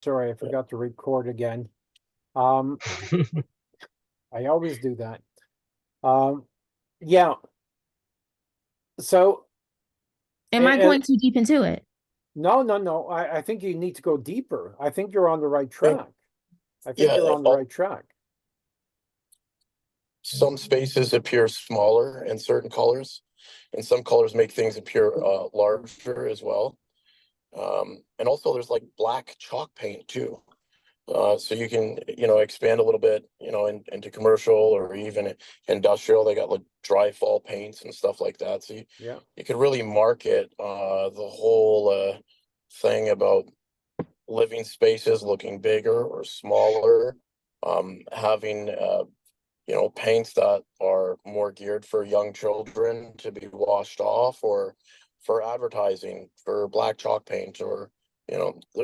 sorry, I forgot to record again. I always do that. Yeah. So, Am I going too deep into it? no. I think you need to go deeper. I think you're on the right think, track. I think yeah, you're on the right track. some spaces appear smaller in certain colors, and some colors make things appear larger as well. And also there's like black chalk paint too. So you can, expand a little bit, into commercial or even industrial. They got like dry fall paints and stuff like that. So Yeah. you could really market the whole thing about living spaces looking bigger or smaller, having paints that are more geared for young children to be washed off, or for advertising for black chalk paint, or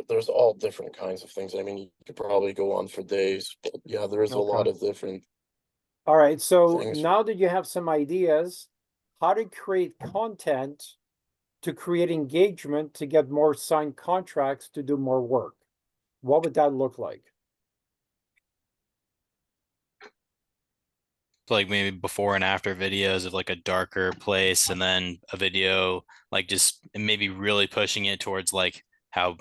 there's all different kinds of things. I mean, you could probably go on for days, but yeah, there is a Okay. lot of different All right. So things. now that you have some ideas, how to create content to create engagement to get more signed contracts to do more work, what would that look like? Like maybe before and after videos of like a darker place, and then a video like just maybe really pushing it towards like how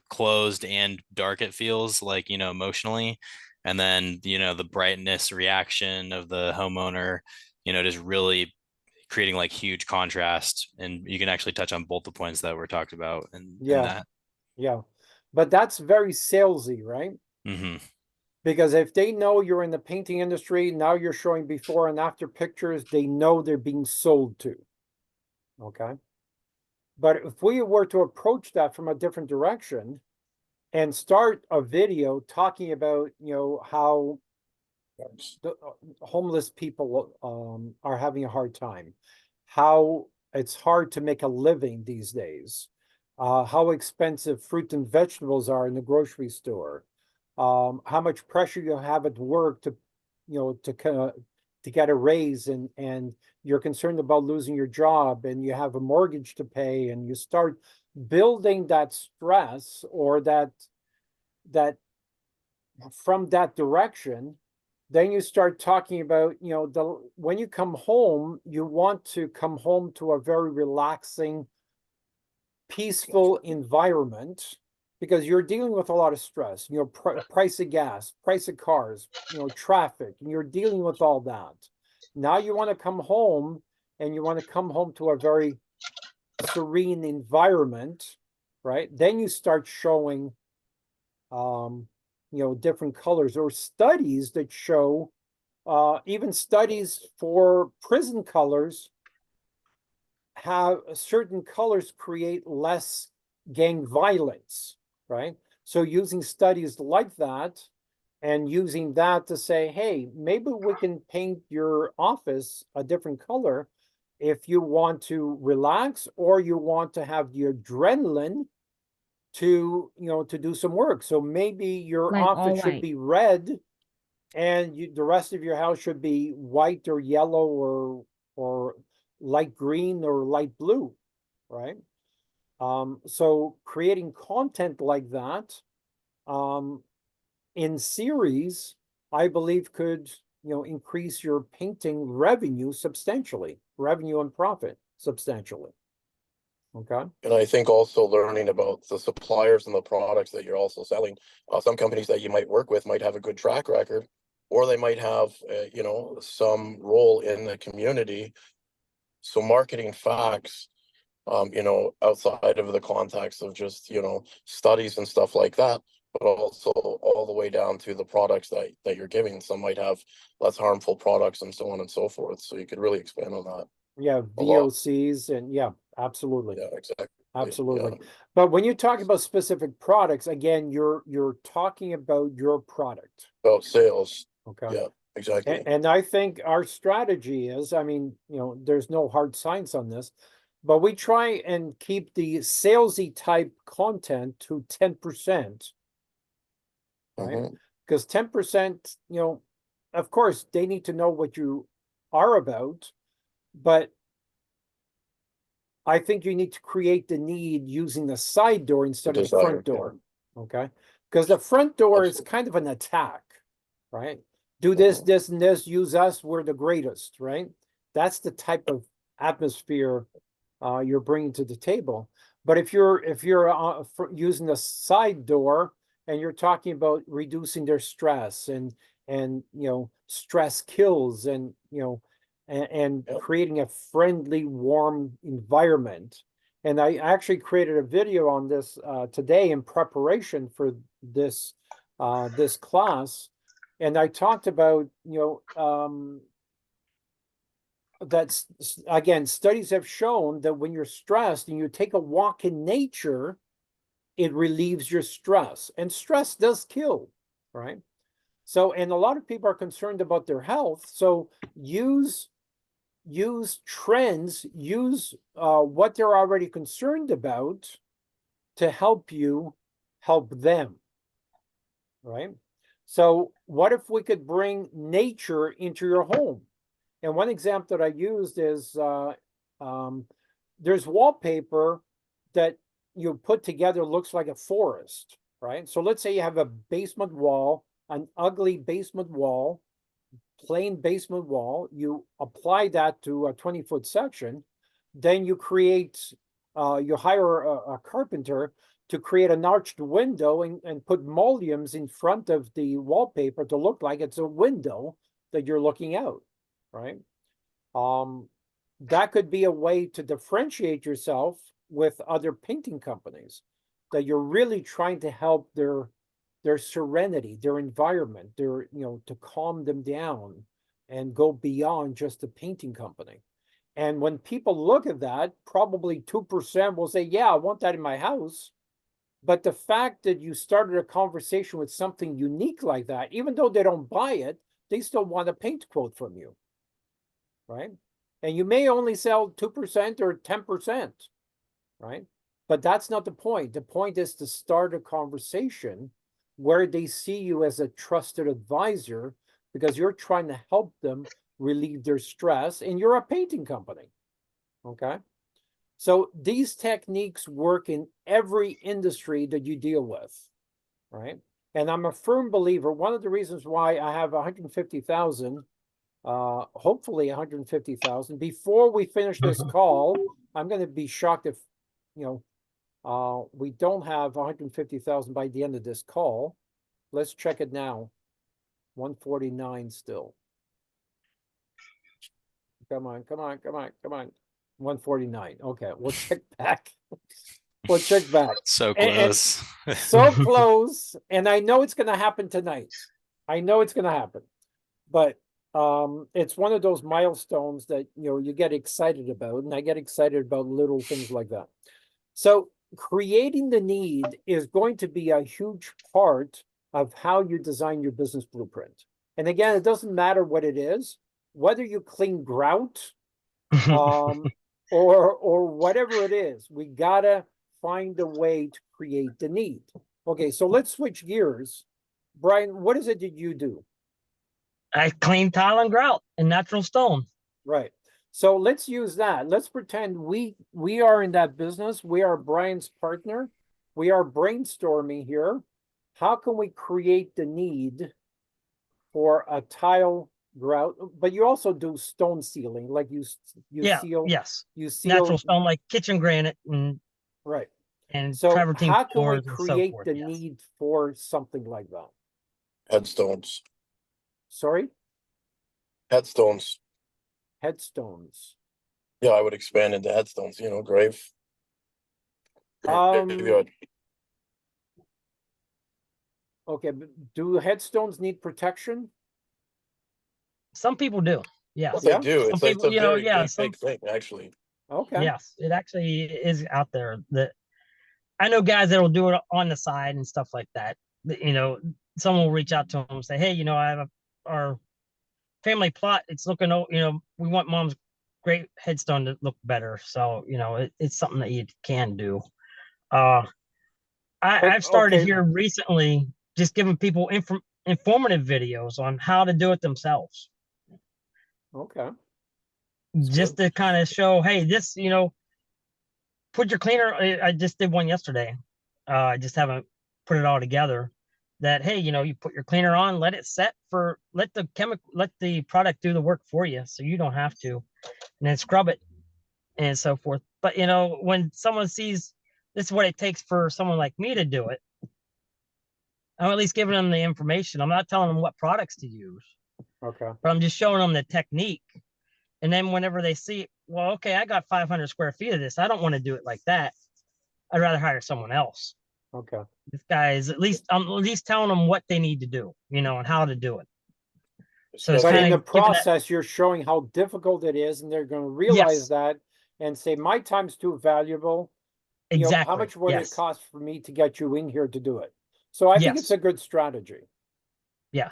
closed and dark it feels, like, emotionally. And then, the brightness reaction of the homeowner, just really creating like huge contrast. And you can actually touch on both the points that were talked about in Yeah. that. Yeah. But that's very salesy, right? Hmm. Because if they know you're in the painting industry, now you're showing before and after pictures, they know they're being sold to. Okay. But if we were to approach that from a different direction and start a video talking about, how the homeless people are having a hard time, how it's hard to make a living these days, how expensive fruit and vegetables are in the grocery store, how much pressure you have at work to, to get a raise, and you're concerned about losing your job, and you have a mortgage to pay, and you start building that stress, or that from that direction. Then you start talking about, when you come home, you want to come home to a very relaxing, peaceful environment, because you're dealing with a lot of stress, price of gas, price of cars, traffic, and you're dealing with all that. Now you want to come home, and you want to come home to a very serene environment, right? Then you start showing, different colors, or studies that show, even studies for prison colors, have certain colors create less gang violence, right? So using studies like that, and using that to say, hey, maybe we can paint your office a different color if you want to relax, or you want to have the adrenaline to, to do some work. So maybe your Like office all should white. be red, and the rest of your house should be white or yellow, or light green or light blue, right? So creating content like that, um, in series, I believe could, increase your painting revenue substantially, revenue and profit substantially. Okay. And I think also learning about the suppliers and the products that you're also selling. Some companies that you might work with might have a good track record, or they might have, some role in the community. So marketing facts, outside of the context of just, studies and stuff like that, but also all the way down to the products that you're giving. Some might have less harmful products and so on and so forth. So you could really expand on that Yeah, a lot. VOCs, and yeah, absolutely. Yeah, exactly. Absolutely. Yeah. But when you talk about specific products, again, you're talking about your product. About sales. Okay. Yeah, exactly. And I think our strategy is, I mean, there's no hard science on this, but we try and keep the salesy type content to 10%, right? Hmm. Because 10%, of course, they need to know what you are about, but I think you need to create the need using the side door instead of the Desire. front Yeah. door. Okay. Because the front door is Absolutely. kind of an attack, right? Do this, this, and this, use us, we're the greatest, right? That's the type of atmosphere you're bringing to the table. But if you're using the side door and you're talking about reducing their stress and stress kills and and Yep. creating a friendly, warm environment. And I actually created a video on this today in preparation for this this class, and I talked about that's again, studies have shown that when you're stressed and you take a walk in nature, it relieves your stress, and stress does kill, right? So, and a lot of people are concerned about their health, so use trends, use what they're already concerned about to help you help them, right? So what if we could bring nature into your home? And one example that I used is there's wallpaper that you put together looks like a forest, right? So let's say you have a basement wall, an ugly basement wall, plain basement wall, you apply that to a 20-foot section, then you create, you hire a carpenter to create an arched window and put mullions in front of the wallpaper to look like it's a window that you're looking out, right? That could be a way to differentiate yourself with other painting companies, that you're really trying to help their serenity, their environment, their, to calm them down and go beyond just a painting company. And when people look at that, probably 2% will say, yeah, I want that in my house. But the fact that you started a conversation with something unique like that, even though they don't buy it, they still want a paint quote from you, right? And you may only sell 2% or 10%, right? But that's not the point. The point is to start a conversation where they see you as a trusted advisor because you're trying to help them relieve their stress and you're a painting company, okay? So these techniques work in every industry that you deal with, right? And I'm a firm believer, one of the reasons why I have 150,000, hopefully 150,000, before we finish this call, I'm going to be shocked if, we don't have 150,000 by the end of this call. Let's check it now. 149 still. Come on, come on, come on, come on. 149. Okay, we'll check back. We'll check back. So And close. so close. And I know it's going to happen tonight. I know it's going to happen. But it's one of those milestones that, you get excited about. And I get excited about little things like that. So creating the need is going to be a huge part of how you design your business blueprint. And again, it doesn't matter what it is, whether you clean grout, or whatever it is, we gotta find a way to create the need. Okay, so let's switch gears. Brian, what is it that you do? I clean tile and grout and natural stone. Right. So let's use that. Let's pretend we are in that business. We are Brian's partner. We are brainstorming here. How can we create the need for a tile grout? But you also do stone sealing, like you seal. Yes. You seal natural stone like kitchen granite and right. And So travertine how can we floors and so create forth, the yes. need for something like that? Headstones. Sorry, Headstones. headstones. Yeah, I would expand into headstones, grave. Graveyard. Okay, but do headstones need protection? Some people do. Yes. Well, they Yeah. do. It's Some like a people, very yeah, big thing, actually. Okay. Yes, it actually is out there. That I know guys that will do it on the side and stuff like that. Someone will reach out to them and say, "Hey, I have our family plot. It's looking, we want mom's great headstone to look better." So it's something that you can do. I've started okay. here recently, just giving people informative videos on how to do it themselves. Okay. Just to kind of show, hey, this, put your cleaner. I just did one yesterday. I just haven't put it all together. that, hey, you know, you put your cleaner on, let it set for, let the product do the work for you, so you don't have to, and then scrub it and so forth. But you know, when someone sees this is what it takes for someone like me to do it, I'm at least giving them the information. I'm not telling them what products to use, Okay. but I'm just showing them the technique. And then whenever they see, well, okay, I got 500 square feet of this, I don't want to do it like that. I'd rather hire someone else. Okay. This guy is I'm at least telling them what they need to do, you know, and how to do it. So it's But in kinda the giving that- process, you're showing how difficult it is, and they're gonna realize Yes. that and say, my time's too valuable. You know, Exactly. how much would it Yes. cost for me to get you in here to do it? So I think it's Yes. a good strategy. Yes.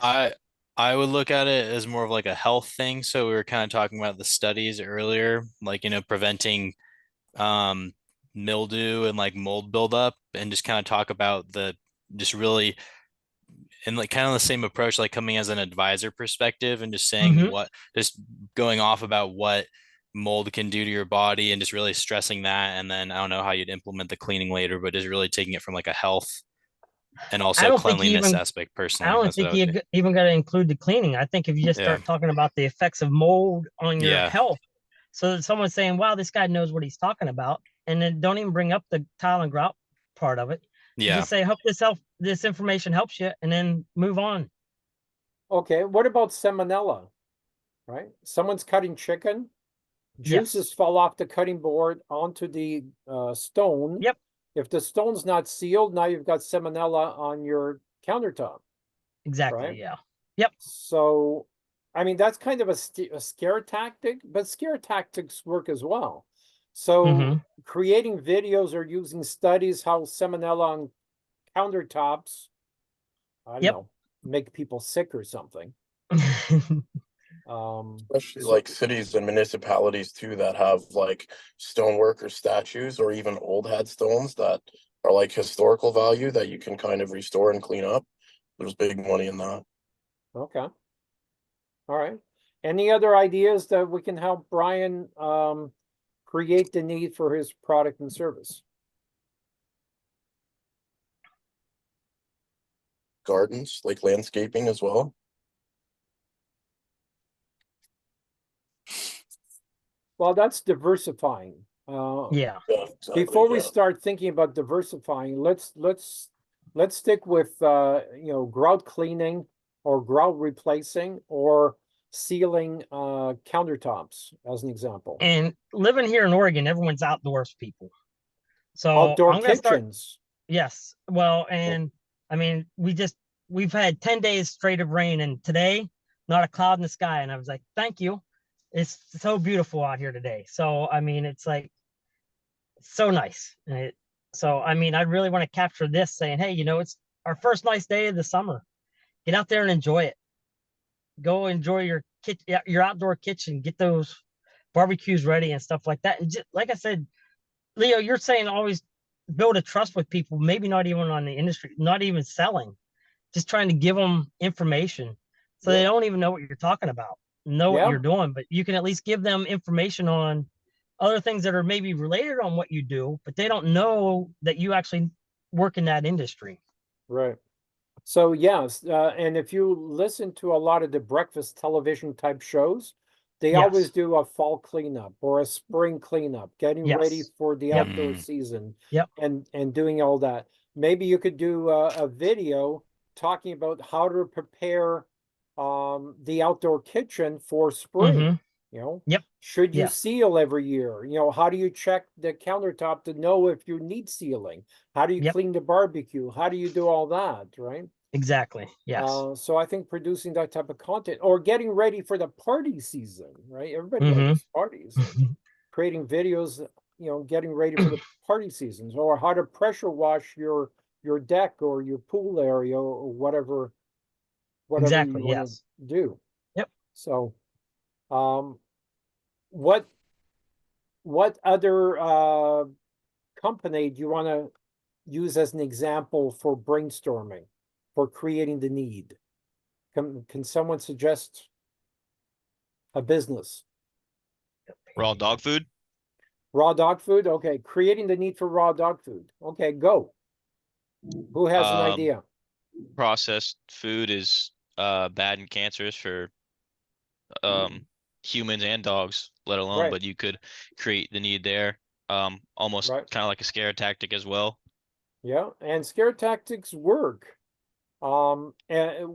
I would look at it as more of like a health thing. So we were kind of talking about the studies earlier, like, you know, preventing um mildew and like mold buildup, and just kind of talk about the just really and like kind of the same approach, like coming as an advisor perspective and just saying Mhm. what, just going off about what mold can do to your body and just really stressing that. And then I don't know how you'd implement the cleaning later, but just really taking it from like a health and I also don't think you cleanliness even aspect I personally. don't That's what think I would do. you even got to include the cleaning. I think if you just Yeah. start talking about the effects of mold on your Yeah. health, so that someone's saying, wow, this guy knows what he's talking about, and then don't even bring up the tile and grout part of it. You Yeah. just say, hope this information helps you, and then move on. Okay, what about salmonella? Right? Someone's cutting chicken, juices Yes. fall off the cutting board onto the stone. Yep. If the stone's not sealed, now you've got salmonella on your countertop. Exactly. Right. Yeah. So, I mean, that's kind of a scare tactic, but scare tactics work as well. So, Mhm. creating videos or using studies how salmonella on countertops, I don't Yep. know, make people sick or something. Especially So- like cities and municipalities too that have like stonework or statues or even old headstones that are like historical value that you can kind of restore and clean up. There's big money in that. Okay. All right. Any other ideas that we can help Brian create the need for his product and service? Gardens, like landscaping as well. Well, that's diversifying. Yeah. Yeah, exactly. Before we Yeah. start thinking about diversifying, let's stick with grout cleaning or grout replacing or sealing countertops as an example. And living here in Oregon, everyone's outdoors people. So Outdoor I'm gonna start. kitchens. Yes. Well, and I mean, we've had 10 days straight of rain, and today, not a cloud in the sky. And I was like, thank you. It's so beautiful out here today. So, I mean, it's like so nice. So, I mean, I really want to capture this saying, hey, you know, it's our first nice day of the summer. Get out there and enjoy it. Go enjoy your outdoor kitchen, get those barbecues ready and stuff like that. And just, like I said, Leo, you're saying always build a trust with people, maybe not even on the industry, not even selling, just trying to give them information so they don't even know what you're talking about, know what Yeah. you're doing, but you can at least give them information on other things that are maybe related on what you do, but they don't know that you actually work in that industry. Right. So yes, and if you listen to a lot of the breakfast television type shows, they always Yes. do a fall cleanup or a spring cleanup, getting ready Yes. for the Yep. outdoor season. Yep. And doing all that. Maybe you could do a video talking about how to prepare the outdoor kitchen for spring. Mhm. You know, Yep. should you Yes. seal every year? You know, how do you check the countertop to know if you need sealing? How do you Yep. clean the barbecue? How do you do all that, right? Exactly. Yes. So I think producing that type of content or getting ready for the party season, right? Everybody Mhm. likes parties. Creating videos, you know, getting ready for the party seasons, or how to pressure wash your deck or your pool area or whatever Exactly. you want to Yes. do. Yep. So, what other company do you want to use as an example for brainstorming, for creating the need? Can someone suggest a business? Raw dog food. Raw dog food? Okay, creating the need for raw dog food. Okay, go. Who has an idea? processed food is bad and cancerous for humans and dogs, let alone, Right. but you could create the need there. Almost Right. kind of like a scare tactic as well. Yeah, and scare tactics work. And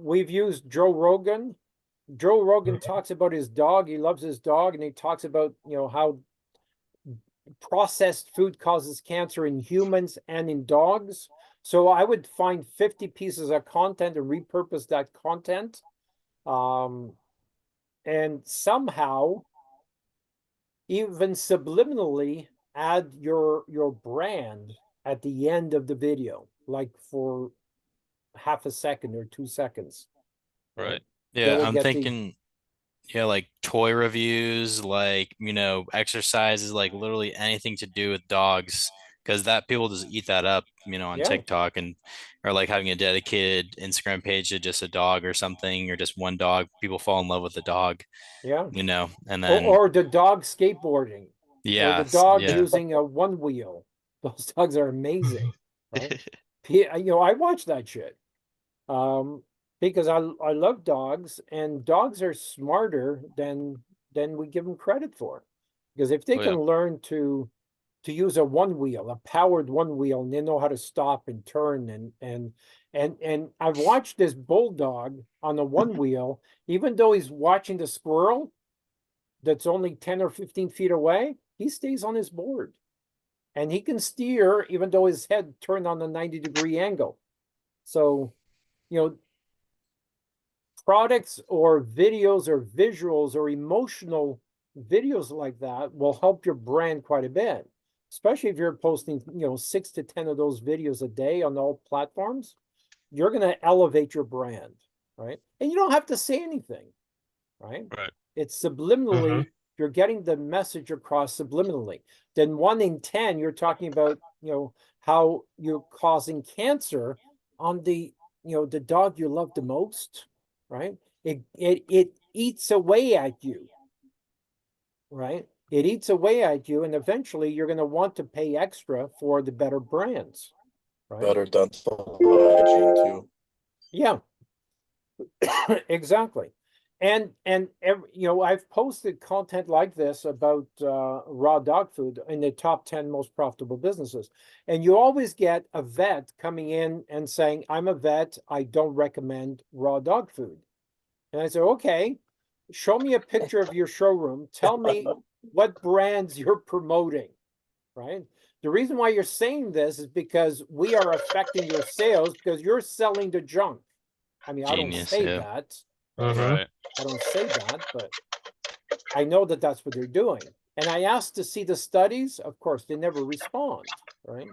we've used Joe Rogan. Joe Rogan talks about his dog. He loves his dog, and he talks about, how processed food causes cancer in humans and in dogs. So I would find 50 pieces of content and repurpose that content. And somehow, even subliminally, add your brand at the end of the video, like for half a second or 2 seconds. Right. They Yeah, will I'm get the- thinking, yeah, like toy reviews, like, exercises, like literally anything to do with dogs, because that people just eat that up, on Yeah. TikTok, and or like having a dedicated Instagram page to just a dog or something, or just one dog. People fall in love with the dog, Yeah. and then Or the dog skateboarding, or yeah, the dog yeah, using a one wheel. Those dogs are amazing, right? I watch that shit. Because I love dogs, and dogs are smarter than we give them credit for. Because if they Oh, can yeah. learn to use a one wheel, a powered one wheel, and they know how to stop and turn and I've watched this bulldog on a one wheel, even though he's watching the squirrel that's only 10 or 15 feet away, he stays on his board. And he can steer even though his head turned on a 90-degree angle. So, products or videos or visuals or emotional videos like that will help your brand quite a bit, especially if you're posting 6 to 10 of those videos a day on all platforms. You're going to elevate your brand, right? And you don't have to say anything, right? Right. It's subliminally, you're getting the message across subliminally. Then 1 in 10, you're talking about how you're causing cancer on the the dog you love the most, right? It eats away at you, right? It eats away at you, and eventually you're going to want to pay extra for the better brands, right? Better dental hygiene too. Yeah, exactly. And I've posted content like this about raw dog food in the top 10 most profitable businesses. And you always get a vet coming in and saying, I'm a vet, I don't recommend raw dog food. And I say, okay, show me a picture of your showroom. Tell me what brands you're promoting, right? The reason why you're saying this is because we are affecting your sales because you're selling the junk. I mean, I don't genius, say yeah. that. Right. I don't say that, but I know that that's what they're doing. And I asked to see the studies. Of course, they never respond, right?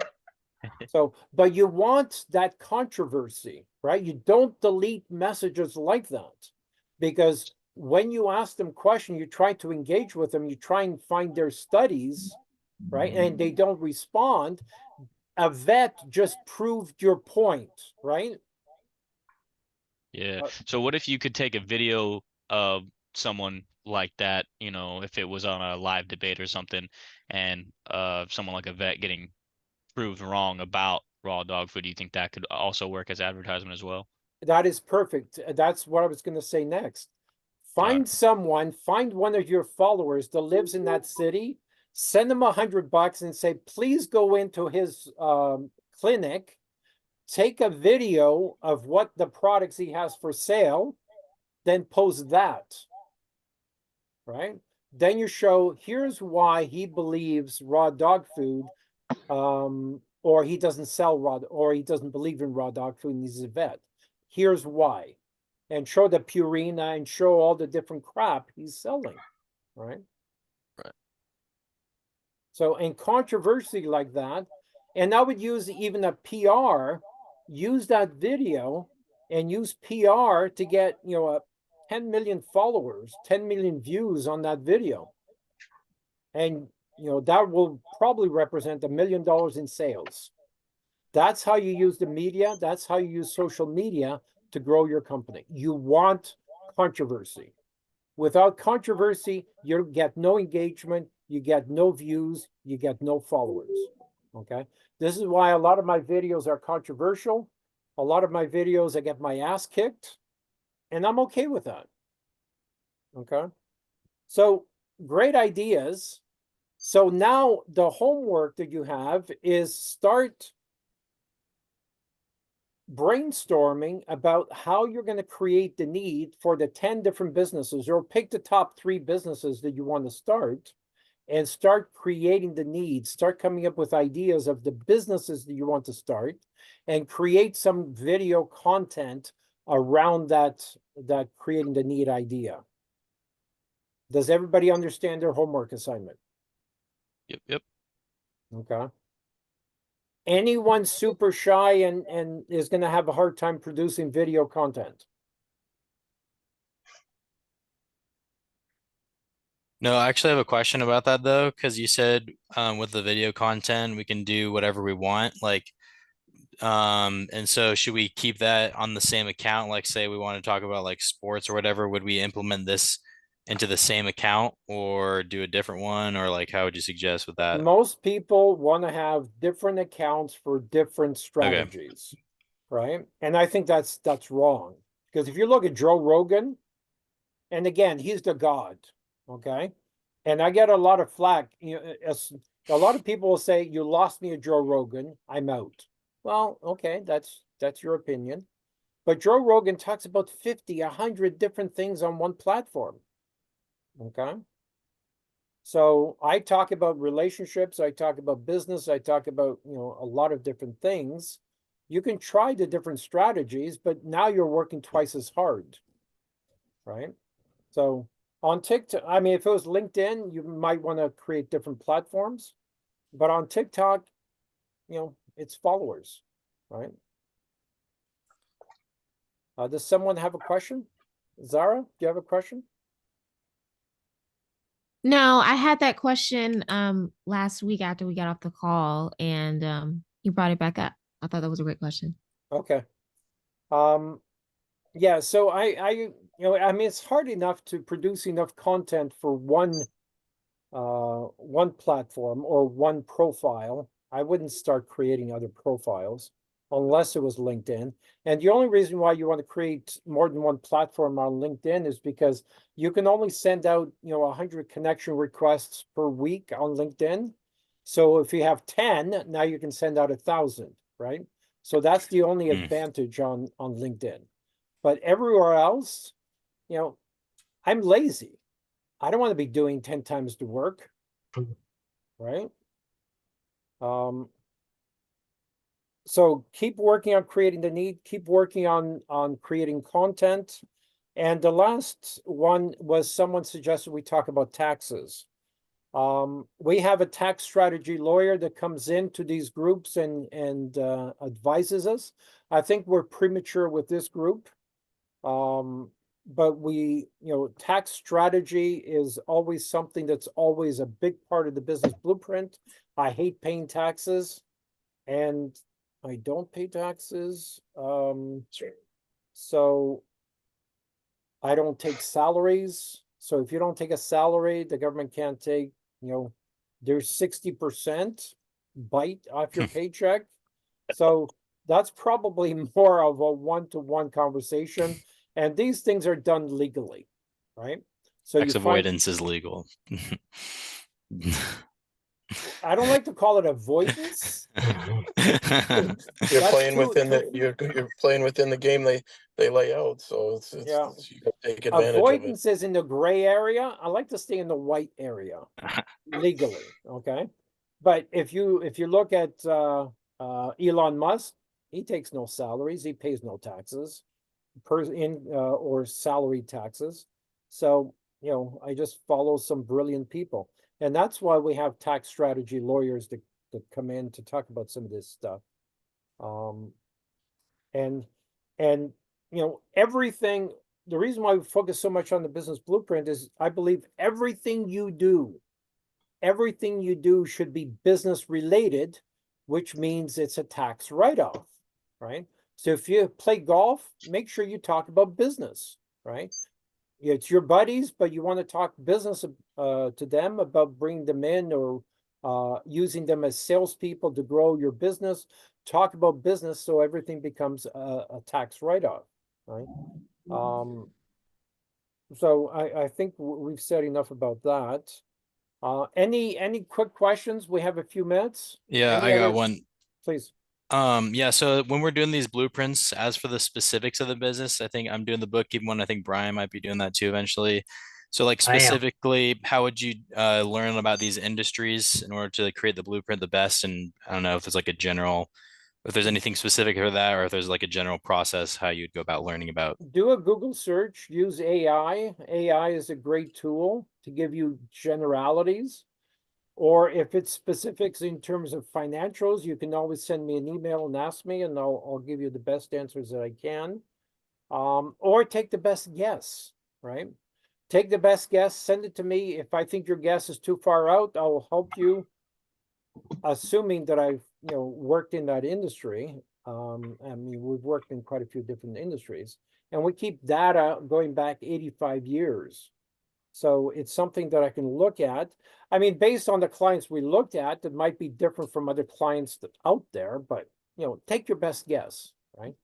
So, but you want that controversy, right? You don't delete messages like that, because when you ask them questions, you try to engage with them, you try and find their studies, right? And they don't respond. A vet just proved your point, right? Yeah. Uh, So what if you could take a video of someone like that, if it was on a live debate or something, and someone like a vet getting proved wrong about raw dog food? Do you think that could also work as advertisement as well? That is perfect. That's what I was going to say next. Find one of your followers that lives in that city, send them $100 and say, please go into his clinic, take a video of what the products he has for sale, then post that, right? Then you show, here's why he believes raw dog food, or he doesn't sell raw, or he doesn't believe in raw dog food and he's a vet. Here's why. And show the Purina and show all the different crap he's selling, right? Right. So, in controversy like that, and I would use even a PR, use that video and use PR to get, 10 million followers, 10 million views on that video. And, that will probably represent $1 million in sales. That's how you use the media. That's how you use social media to grow your company. You want controversy. Without controversy, you get no engagement, you get no views, you get no followers. Okay. This is why a lot of my videos are controversial, A lot of my videos, I get my ass kicked, and I'm okay with that. Okay. So great ideas. So now the homework that you have is start brainstorming about how you're going to create the need for the 10 different businesses, or pick the top 3 businesses that you want to start and start creating the needs, start coming up with ideas of the businesses that you want to start, and create some video content around that creating the need idea. Does everybody understand their homework assignment? Yep. Okay. Anyone super shy and is going to have a hard time producing video content? No, I actually have a question about that though, because you said with the video content we can do whatever we want. Like, and so should we keep that on the same account? Like, say we want to talk about like sports or whatever, would we implement this into the same account or do a different one? Or like, how would you suggest with that? Most people want to have different accounts for different strategies, right? And I think that's wrong, because if you look at Joe Rogan, and again, he's the god, okay? And I get a lot of flack. You know, a lot of people will say, "You lost me at Joe Rogan, I'm out." Well, okay, that's your opinion. But Joe Rogan talks about 50, 100 different things on one platform. Okay. So I talk about relationships, I talk about business, I talk about, you know, a lot of different things. You can try the different strategies, but now you're working twice as hard, right? So on TikTok, I mean, if it was LinkedIn, you might want to create different platforms, but on TikTok, you know, it's followers, right? Does someone have a question? Zara, do you have a question? No, I had that question last week after we got off the call, and you brought it back up. I thought that was a great question. Okay. Yeah, so I you know, I mean, it's hard enough to produce enough content for one platform or one profile. I wouldn't start creating other profiles unless it was LinkedIn. And the only reason why you want to create more than one platform on LinkedIn is because you can only send out, you know, 100 connection requests per week on LinkedIn. So if you have 10, now you can send out 1,000, right? So that's the only advantage on LinkedIn. But everywhere else, you know, I'm lazy. I don't want to be doing 10 times the work, right? So keep working on creating the need, keep working on creating content. And the last one was someone suggested we talk about taxes. We have a tax strategy lawyer that comes into these groups and advises us. I think we're premature with this group. But we, you know, tax strategy is always something that's always a big part of the business blueprint. I hate paying taxes, and I don't pay taxes. So I don't take salaries. So if you don't take a salary, the government can't take, you know, there's 60% bite off your paycheck. So that's probably more of a one-to-one conversation. And these things are done legally, right? So Tax you find, avoidance is legal. I don't like to call it avoidance. You're That's playing too- within the you're playing within the game they lay out, so it's Yeah. you gotta take advantage of it. Avoidance is in the gray area. I like to stay in the white area legally, okay? But if you look at Elon Musk, he takes no salaries, he pays no taxes or salary taxes. So, you know, I just follow some brilliant people. And that's why we have tax strategy lawyers that come in to talk about some of this stuff. And you know, everything, the reason why we focus so much on the business blueprint is I believe everything you do should be business related, which means it's a tax write-off, right? So if you play golf, make sure you talk about business, right? It's your buddies, but you want to talk business to them about bringing them in or using them as salespeople to grow your business. Talk about business so everything becomes a tax write-off, right? So I think we've said enough about that. Any quick questions? We have a few minutes. Yeah, Any I got other- one. Please. Yeah, so when we're doing these blueprints, as for the specifics of the business, I think I'm doing the bookkeeping one. I think Brian might be doing that too eventually. So like I am. specifically, how would you learn about these industries in order to create the blueprint the best? And I don't know if there's like a general, if there's anything specific for that, or if there's like a general process how you'd go about learning about. Do a Google search, use AI. AI is a great tool to give you generalities. Or if it's specifics in terms of financials, you can always send me an email and ask me, and I'll give you the best answers that I can. Or take the best guess, right? Take the best guess, send it to me. If I think your guess is too far out, I'll help you, assuming that I've worked in that industry. I mean, we've worked in quite a few different industries, and we keep data going back 85 years. So it's something that I can look at. I mean, based on the clients we looked at, that might be different from other clients that out there, but take your best guess, right?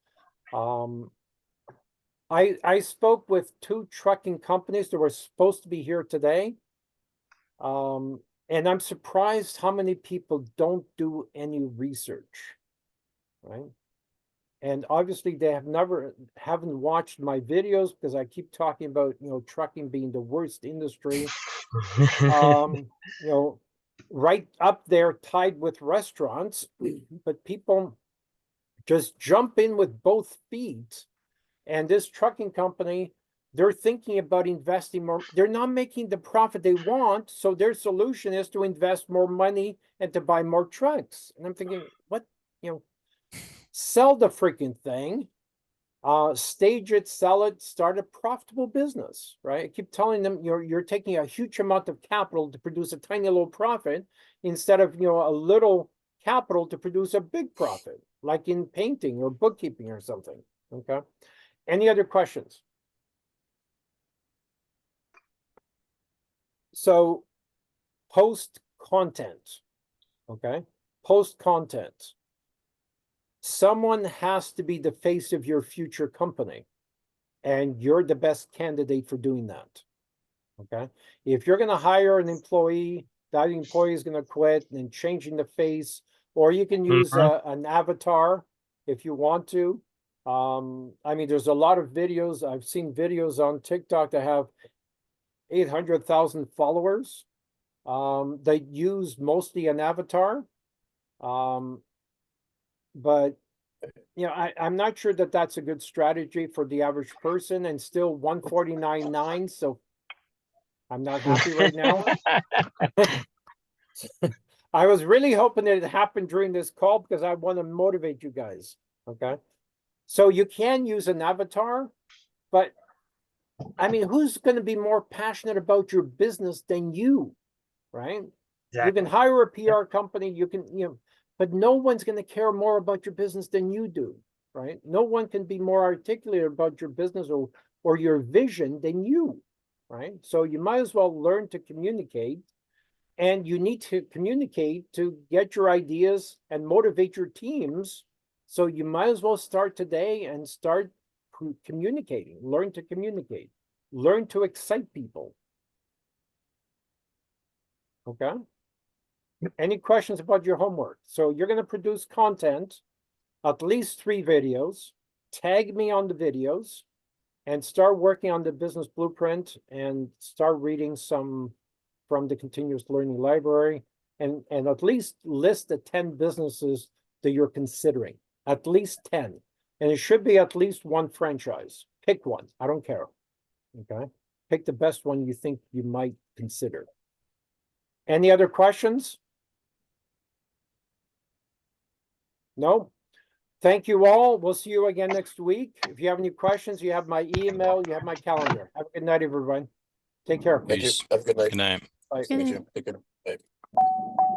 I spoke with 2 trucking companies that were supposed to be here today. And I'm surprised how many people don't do any research, right? And obviously they haven't watched my videos because I keep talking about, trucking being the worst industry. Right up there tied with restaurants, but people just jump in with both feet. And this trucking company, they're thinking about investing more. They're not making the profit they want. So their solution is to invest more money and to buy more trucks. And I'm thinking, what, sell the freaking thing, stage it, sell it, start a profitable business, right? I keep telling them you're taking a huge amount of capital to produce a tiny little profit instead of a little capital to produce a big profit, like in painting or bookkeeping or something. Okay. Any other questions? So post content. Okay. Post content. Someone has to be the face of your future company, and you're the best candidate for doing that. Okay. If you're going to hire an employee, that employee is going to quit, and changing the face, or you can use an avatar if you want to. I mean, there's a lot of videos. I've seen videos on TikTok that have 800,000 followers. They use mostly an avatar. But I'm not sure that that's a good strategy for the average person, and still 149.9. So I'm not happy right now. I was really hoping that it happened during this call because I want to motivate you guys. Okay. So you can use an avatar, but I mean, who's going to be more passionate about your business than you, right? Exactly. You can hire a PR company, you can, but no one's going to care more about your business than you do, right? No one can be more articulate about your business or your vision than you, right? So you might as well learn to communicate, and you need to communicate to get your ideas and motivate your teams. So you might as well start today and start communicating, learn to communicate, learn to excite people. Okay. Any questions about your homework? So you're going to produce content, at least 3 videos, tag me on the videos, and start working on the business blueprint, and start reading some from the continuous learning library, and at least list the 10 businesses that you're considering, at least 10. And it should be at least 1 franchise. Pick one. I don't care. Okay. Pick the best one you think you might consider. Any other questions? No? Thank you all. We'll see you again next week. If you have any questions, you have my email, you have my calendar. Have a good night, everyone. Take care. Thank you. Peace. Have a good night. Good night. Bye. Good Thank night. you. Take care. Bye.